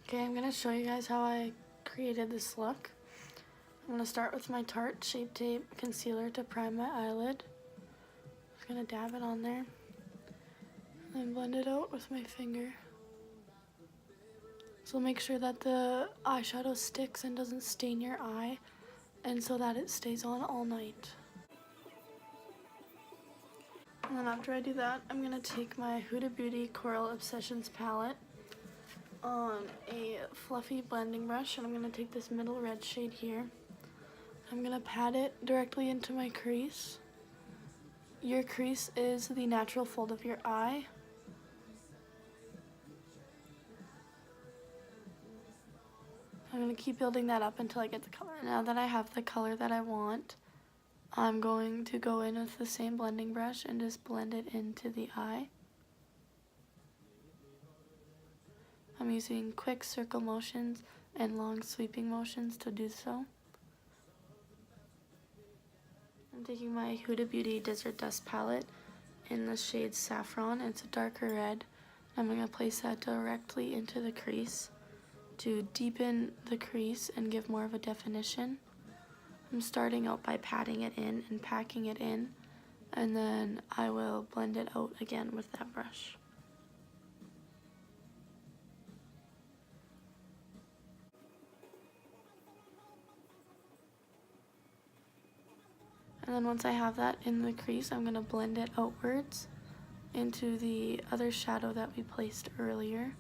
Okay, I'm going to show you guys how I created this look. I'm going to start with my Tarte Shape Tape Concealer to prime my eyelid. I'm going to dab it on there and then blend it out with my finger. So make sure that the eyeshadow sticks and doesn't stain your eye, and so that it stays on all night. And then after I do that, I'm going to take my Huda Beauty Coral Obsessions palette on a fluffy blending brush, and I'm going to take this middle red shade here. I'm going to pat it directly into my crease. Your crease is the natural fold of your eye. I'm going to keep building that up until I get the color. Now that I have the color that I want, I'm going to go in with the same blending brush and just blend it into the eye. I'm using quick circle motions and long sweeping motions to do so. I'm taking my Huda Beauty Desert Dust palette in the shade Saffron. It's a darker red. I'm going to place that directly into the crease to deepen the crease and give more of a definition. I'm starting out by patting it in and packing it in, and then I will blend it out again with that brush. And then once I have that in the crease, I'm going to blend it outwards into the other shadow that we placed earlier.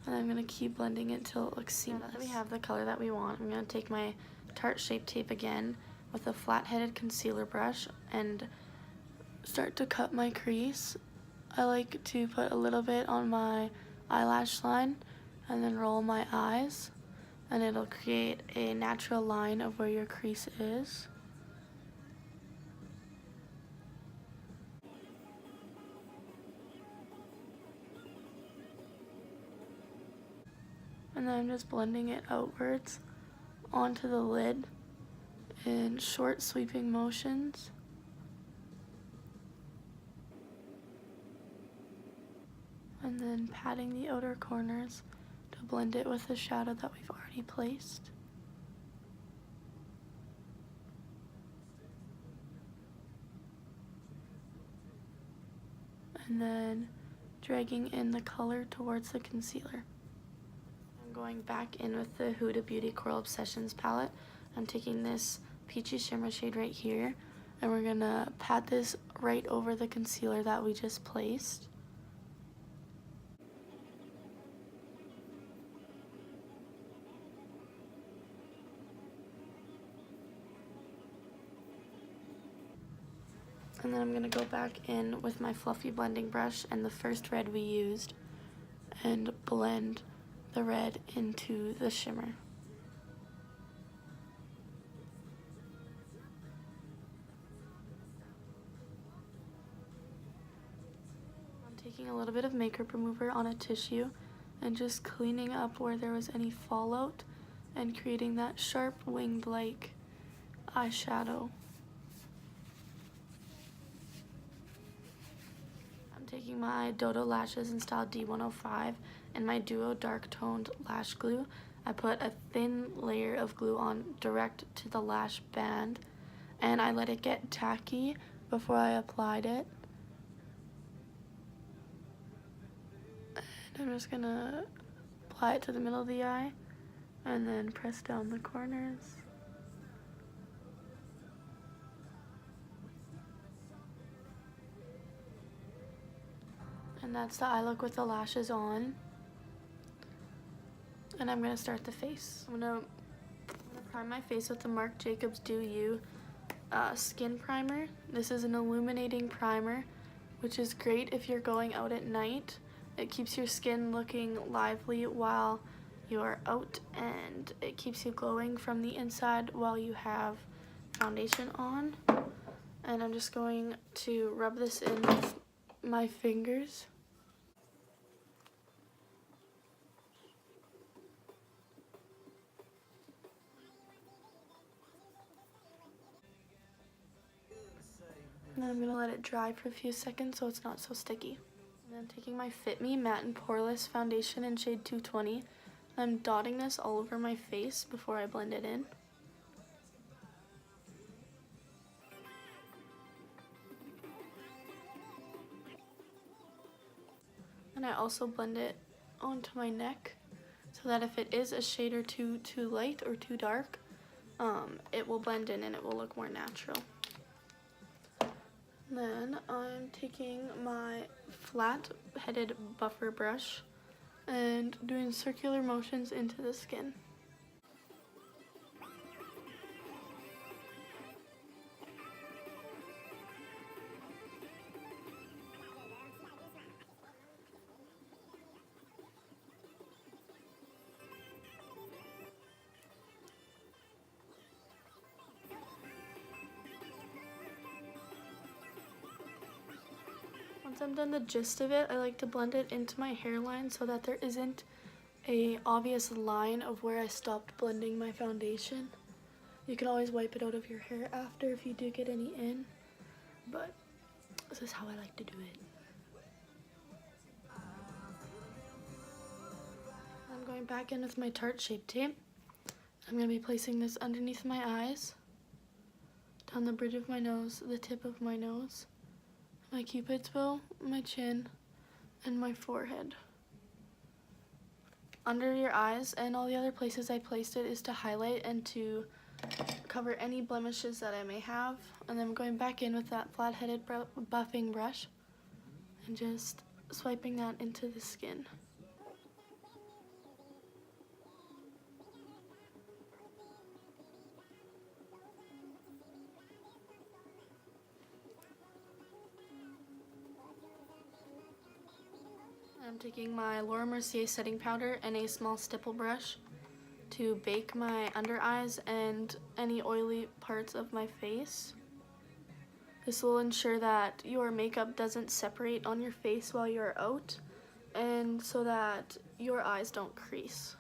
And I'm going to keep blending it till it looks seamless. Now that we have the color that we want, I'm going to take my Tarte Shape Tape again with a flat-headed concealer brush and start to cut my crease. I like to put a little bit on my eyelash line and then roll my eyes, and it'll create a natural line of where your crease is. And then I'm just blending it outwards onto the lid in short sweeping motions. And then patting the outer corners to blend it with the shadow that we've already placed. And then dragging in the color towards the concealer. I'm going back in with the Huda Beauty Coral Obsessions palette. I'm taking this peachy shimmer shade right here, and we're gonna pat this right over the concealer that we just placed. And then I'm going to go back in with my fluffy blending brush and the first red we used and blend the red into the shimmer. I'm taking a little bit of makeup remover on a tissue and just cleaning up where there was any fallout and creating that sharp winged-like eyeshadow. Taking my Dodo lashes in style D105 and my Duo dark toned lash glue, I put a thin layer of glue on direct to the lash band, and I let it get tacky before I applied it. And I'm just gonna apply it to the middle of the eye and then press down the corners. And that's the eye look with the lashes on. And I'm going to start the face. I'm going to prime my face with the Marc Jacobs Do You Skin Primer. This is an illuminating primer, which is great if you're going out at night. It keeps your skin looking lively while you're out, and it keeps you glowing from the inside while you have foundation on. And I'm just going to rub this in with my fingers. And then I'm going to let it dry for a few seconds so it's not so sticky. And then I'm taking my Fit Me Matte and Poreless Foundation in shade 220. I'm dotting this all over my face before I blend it in. And I also blend it onto my neck so that if it is a shade or two too light or too dark, it will blend in and it will look more natural. Then I'm taking my flat-headed buffer brush and doing circular motions into the skin. Once I'm done the gist of it, I like to blend it into my hairline so that there isn't a obvious line of where I stopped blending my foundation. You can always wipe it out of your hair after if you do get any in, but this is how I like to do it. I'm going back in with my Tarte Shape Tape. I'm going to be placing this underneath my eyes, down the bridge of my nose, the tip of my nose, my cupid's bow, my chin, and my forehead. Under your eyes and all the other places I placed it is to highlight and to cover any blemishes that I may have. And then I'm going back in with that flat-headed buffing brush and just swiping that into the skin. I'm taking my Laura Mercier setting powder and a small stipple brush to bake my under eyes and any oily parts of my face. This will ensure that your makeup doesn't separate on your face while you're out, and so that your eyes don't crease.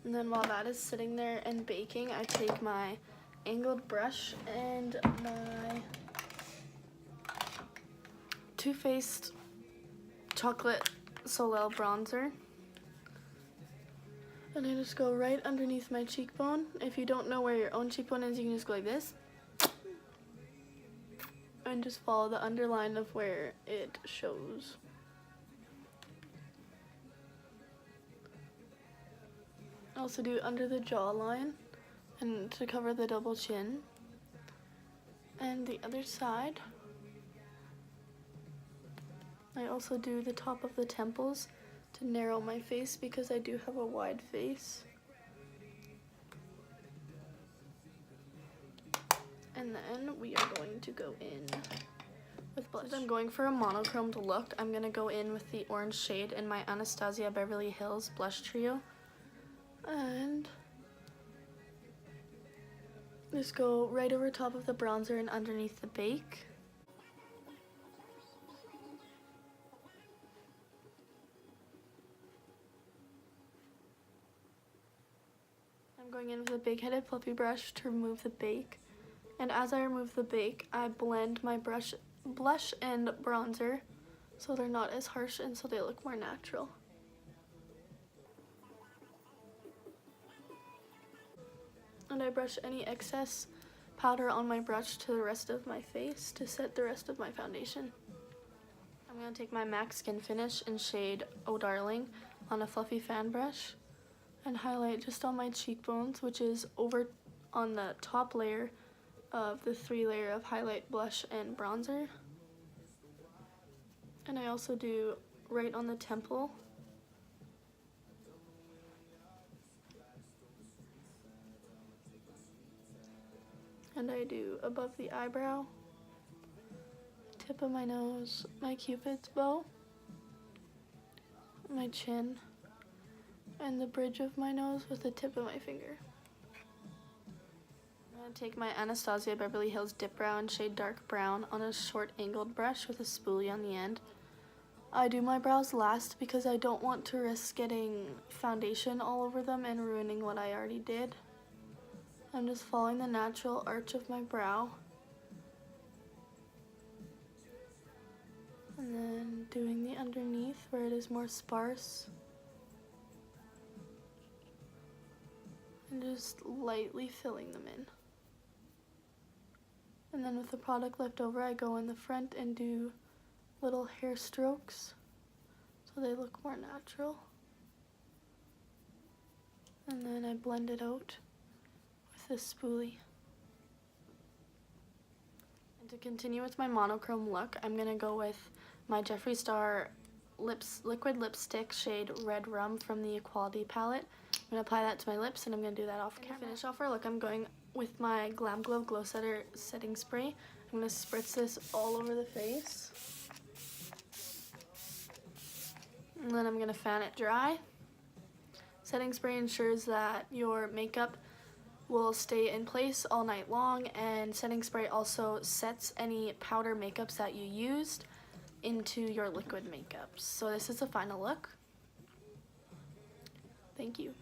And then while that is sitting there and baking, I take my angled brush and my Too Faced Chocolate Soleil bronzer. And I just go right underneath my cheekbone. If you don't know where your own cheekbone is, you can just go like this. And just follow the underline of where it shows. I also do under the jawline and to cover the double chin. And the other side, I also do the top of the temples to narrow my face because I do have a wide face. And then we are going to go in with blush. Since I'm going for a monochromed look, I'm going to go in with the orange shade in my Anastasia Beverly Hills Blush Trio. And just go right over top of the bronzer and underneath the bake. I'm going in with a big-headed fluffy brush to remove the bake. And as I remove the bake, I blend my blush and bronzer so they're not as harsh and so they look more natural. And I brush any excess powder on my brush to the rest of my face to set the rest of my foundation. I'm going to take my MAC Skin Finish in shade Oh Darling on a fluffy fan brush and highlight just on my cheekbones, which is over on the top layer of the 3-layer of highlight, blush, and bronzer. And I also do right on the temple. And I do above the eyebrow, tip of my nose, my cupid's bow, my chin, and the bridge of my nose with the tip of my finger. I'm going to take my Anastasia Beverly Hills Dip Brow in shade Dark Brown on a short angled brush with a spoolie on the end. I do my brows last because I don't want to risk getting foundation all over them and ruining what I already did. I'm just following the natural arch of my brow. And then doing the underneath where it is more sparse. And just lightly filling them in. And then with the product left over, I go in the front and do little hair strokes so they look more natural. And then I blend it out with this spoolie. And to continue with my monochrome look, I'm going to go with my Jeffree Star liquid lipstick shade Red Rum from the Equality palette. I'm going to apply that to my lips and I'm going to do that off camera. To finish off our look, I'm going with my Glam Glow Glow Setter setting spray. I'm going to spritz this all over the face. And then I'm going to fan it dry. Setting spray ensures that your makeup will stay in place all night long, and setting spray also sets any powder makeups that you used into your liquid makeups. So this is the final look. Thank you.